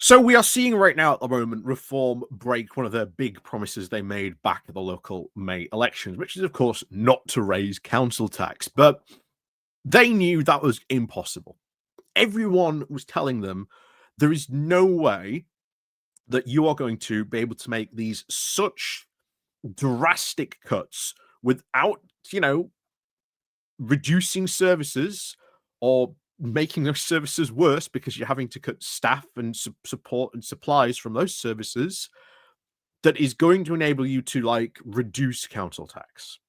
So we are seeing right now at the moment Reform break one of their big promises they made back at the local May elections, which is, of course, not to raise council tax. But they knew that was impossible. Everyone was telling them there is no way that you are going to be able to make these such drastic cuts without, reducing services or making those services worse because you're having to cut staff and support and supplies from those services that is going to enable you to reduce council tax.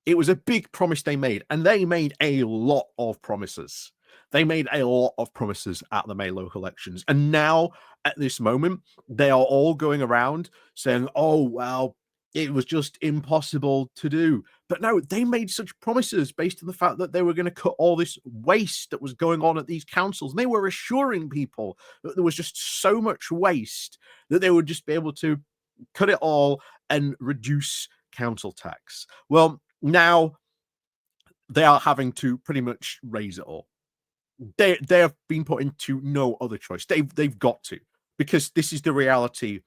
It was a big promise they made, and they made a lot of promises. They made a lot of promises at the May local elections. And now, at this moment, they are all going around saying, oh, well, it was just impossible to do. But no, they made such promises based on the fact that they were going to cut all this waste that was going on at these councils. And they were assuring people that there was just so much waste that they would just be able to cut it all and reduce council tax. Well, now they are having to pretty much raise it all. They have been put into no other choice. They've got to, because this is the reality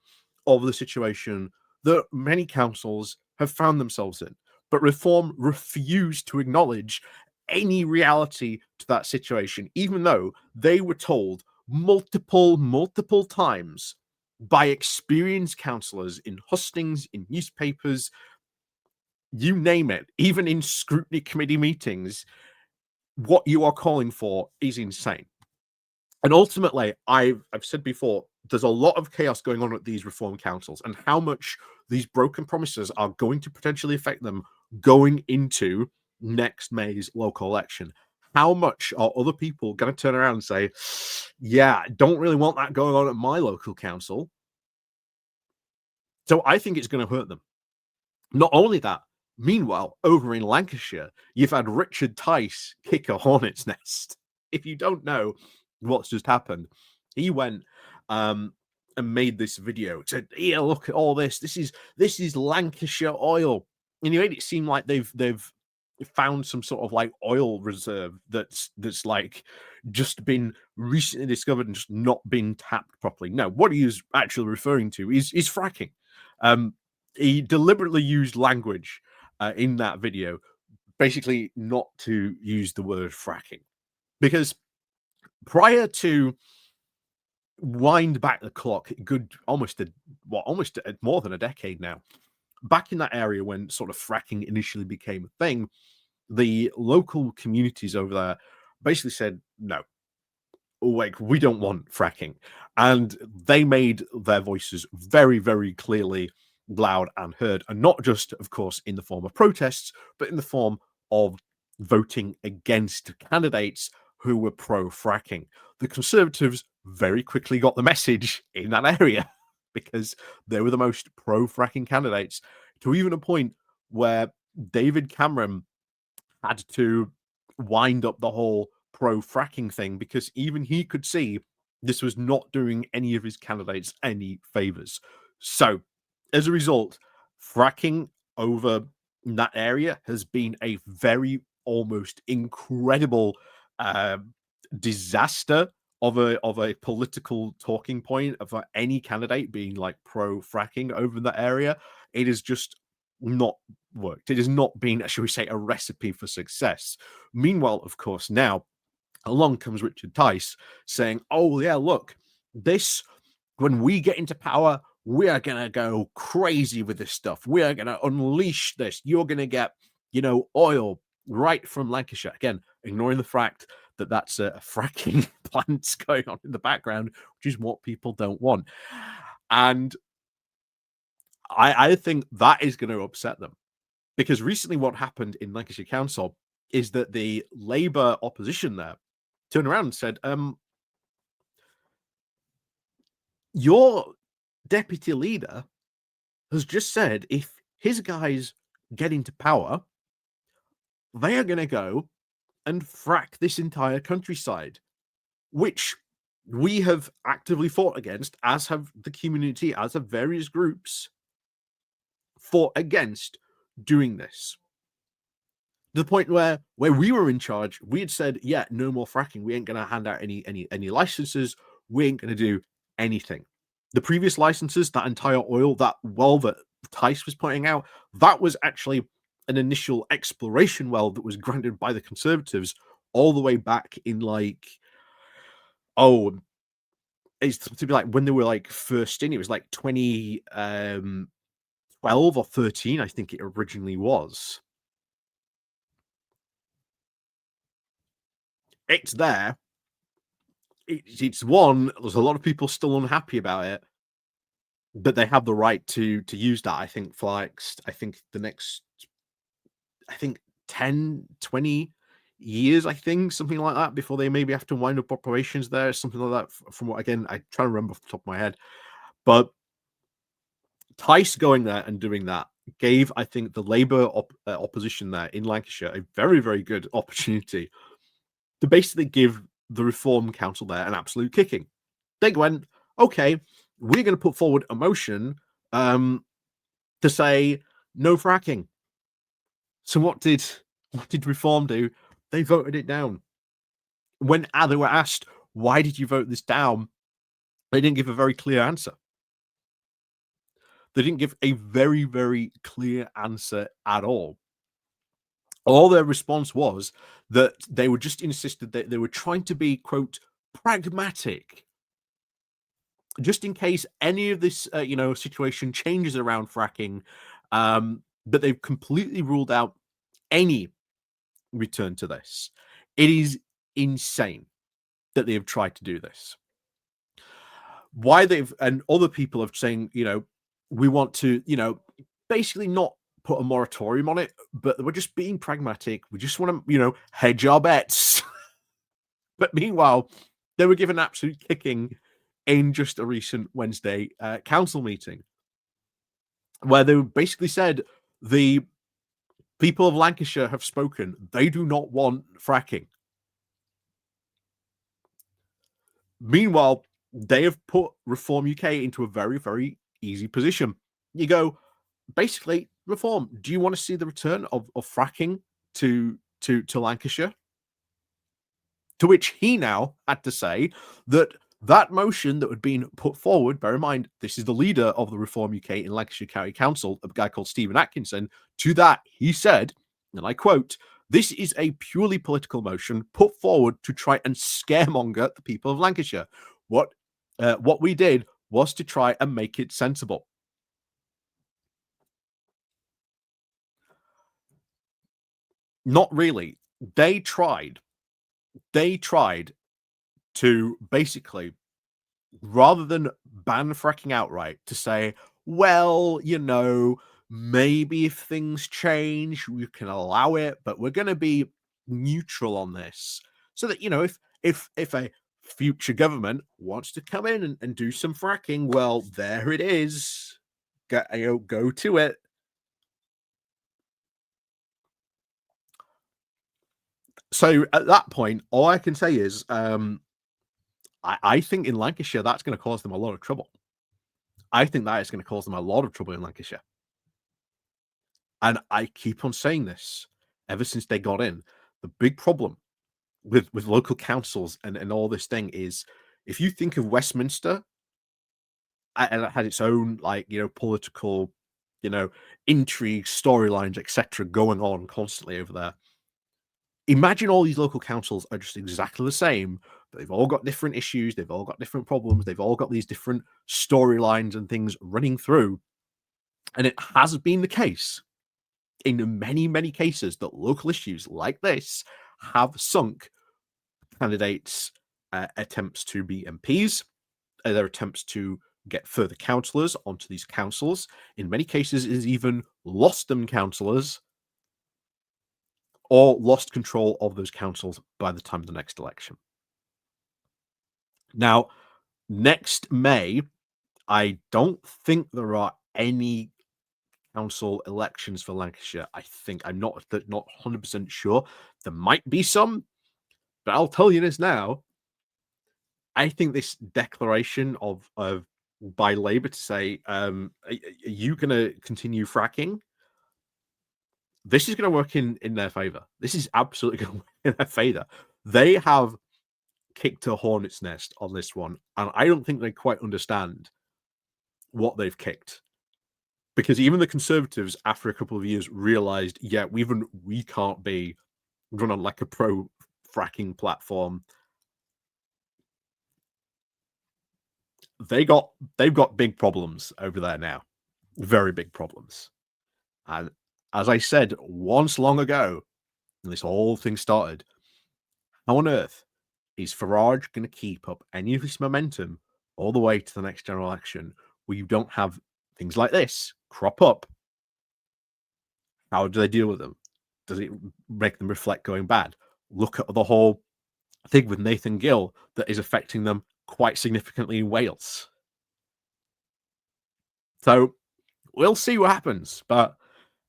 of the situation that many councils have found themselves in. But Reform refused to acknowledge any reality to that situation, even though they were told multiple times by experienced councillors in hustings, in newspapers, you name it, even in scrutiny committee meetings, what you are calling for is insane. And ultimately, I've said before, there's a lot of chaos going on at these reform councils, and how much these broken promises are going to potentially affect them going into next May's local election. How much are other people going to turn around and say, yeah, don't really want that going on at my local council? So I think it's going to hurt them. Not only that, meanwhile, over in Lancashire, you've had Richard Tice kick a hornet's nest. If you don't know what's just happened, he went and made this video. Said, "Here, look at all this. This is Lancashire oil," and he made it seem like they've found some sort of oil reserve that's just been recently discovered and just not been tapped properly. No, what he is actually referring to is fracking. He deliberately used language in that video, basically not to use the word fracking, because prior to wind back the clock, almost more than a decade now, back in that area when sort of fracking initially became a thing, the local communities over there basically said no. We don't want fracking, and they made their voices very, very clearly loud and heard, and not just, of course, in the form of protests, but in the form of voting against candidates who were pro-fracking. The Conservatives very quickly got the message in that area because they were the most pro-fracking candidates, to even a point where David Cameron had to wind up the whole pro-fracking thing because even he could see this was not doing any of his candidates any favors. So, as a result, fracking over that area has been a very almost incredible disaster of a political talking point of any candidate being pro-fracking over that area. It has just not worked. It has not been, shall we say, a recipe for success. Meanwhile, of course, now along comes Richard Tice saying, oh, yeah, look, when we get into power, we are going to go crazy with this stuff. We are going to unleash this. You're going to get, oil right from Lancashire. Again, ignoring the fact that that's a fracking plant going on in the background, which is what people don't want. And I think that is going to upset them, because recently what happened in Lancashire Council is that the Labour opposition there turned around and said, your deputy leader has just said if his guys get into power, they are going to go and frack this entire countryside, which we have actively fought against, as have the community, as have various groups fought against doing this. To the point where we were in charge, we had said, yeah, no more fracking. We ain't going to hand out any licenses. we ain't going to do anything. The previous licenses, that entire oil, that well that Tice was pointing out, that was actually an initial exploration well that was granted by the Conservatives all the way back in like, oh, it's to be like when they were like first in, it was like 2012 or 13, I think it originally was. It's there. It's one. There's a lot of people still unhappy about it, but they have the right to use that. I think for like I think the next, I think 10, 20 years, I think something like that, before they maybe have to wind up operations there, something like that. From what, again, I try to remember off the top of my head, but Tice going there and doing that gave, I think, the Labour opposition there in Lancashire a very, very good opportunity to basically give the Reform Council there an absolute kicking. They went, okay, we're going to put forward a motion to say no fracking. So what did Reform do? They voted it down. When they were asked, why did you vote this down? They didn't give a very clear answer. They didn't give a very, very clear answer at all. All their response was that they were just insisted that they were trying to be, quote, pragmatic, just in case any of this, situation changes around fracking. But they've completely ruled out any return to this. It is insane that they have tried to do this. Why they've, and other people have saying, we want to, basically not put a moratorium on it, but we're just being pragmatic. We just want to, hedge our bets. But meanwhile, they were given absolute kicking in just a recent Wednesday council meeting, where they basically said the people of Lancashire have spoken. They do not want fracking. Meanwhile, they have put Reform UK into a very, very easy position. You go, basically, Reform, do you want to see the return of fracking to Lancashire? To which he now had to say that that motion that had been put forward, bear in mind, this is the leader of the Reform UK in Lancashire County Council, a guy called Stephen Atkinson. To that, he said, and I quote, "This is a purely political motion put forward to try and scaremonger the people of Lancashire. What we did was to try and make it sensible." Not really. They tried. They tried to basically, rather than ban fracking outright, to say, well, maybe if things change, we can allow it, but we're going to be neutral on this, so that if a future government wants to come in and do some fracking, well, there it is. Go to it. So at that point, all I can say is, I think in Lancashire that's going to cause them a lot of trouble. I think that is going to cause them a lot of trouble in Lancashire. And I keep on saying this ever since they got in. The big problem with local councils and all this thing is, if you think of Westminster, and it had its own, like, political, intrigue, storylines, etc., going on constantly over there. Imagine all these local councils are just exactly the same, but they've all got different issues, they've all got different problems, they've all got these different storylines and things running through. And it has been the case in many, many cases that local issues like this have sunk candidates' attempts to be MPs, their attempts to get further councillors onto these councils. In many cases, is even lost them councillors, or lost control of those councils by the time of the next election. Now, next May, I don't think there are any council elections for Lancashire. I'm not 100% sure. There might be some, but I'll tell you this now. I think this declaration of by Labour to say, are you going to continue fracking? This is going to work in their favour. This is absolutely going to work in their favour. They have kicked a hornet's nest on this one, and I don't think they quite understand what they've kicked. Because even the Conservatives, after a couple of years, realized, yeah, we can't be run on like a pro fracking platform. They've got big problems over there now, very big problems. And as I said once long ago, when this whole thing started, how on earth is Farage going to keep up any of this momentum all the way to the next general election where you don't have things like this crop up? How do they deal with them? Does it make them reflect going bad? Look at the whole thing with Nathan Gill that is affecting them quite significantly in Wales. So we'll see what happens. But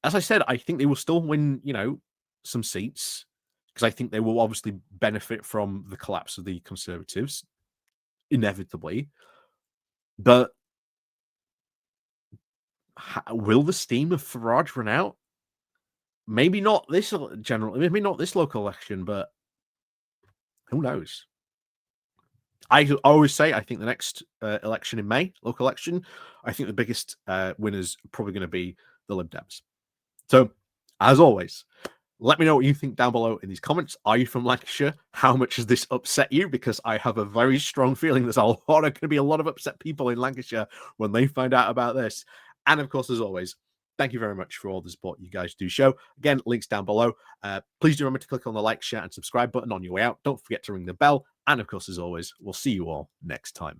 as I said, I think they will still win, some seats because I think they will obviously benefit from the collapse of the Conservatives, inevitably. But will the steam of Farage run out? Maybe not this maybe not this local election, but who knows? I always say I think the next election in May, local election, I think the biggest winners are probably going to be the Lib Dems. So, as always, let me know what you think down below in these comments. Are you from Lancashire? How much has this upset you? Because I have a very strong feeling there's going to be a lot of upset people in Lancashire when they find out about this. And of course, as always, thank you very much for all the support you guys do show. Again, links down below. Please do remember to click on the like, share, and subscribe button on your way out. Don't forget to ring the bell. And of course, as always, we'll see you all next time.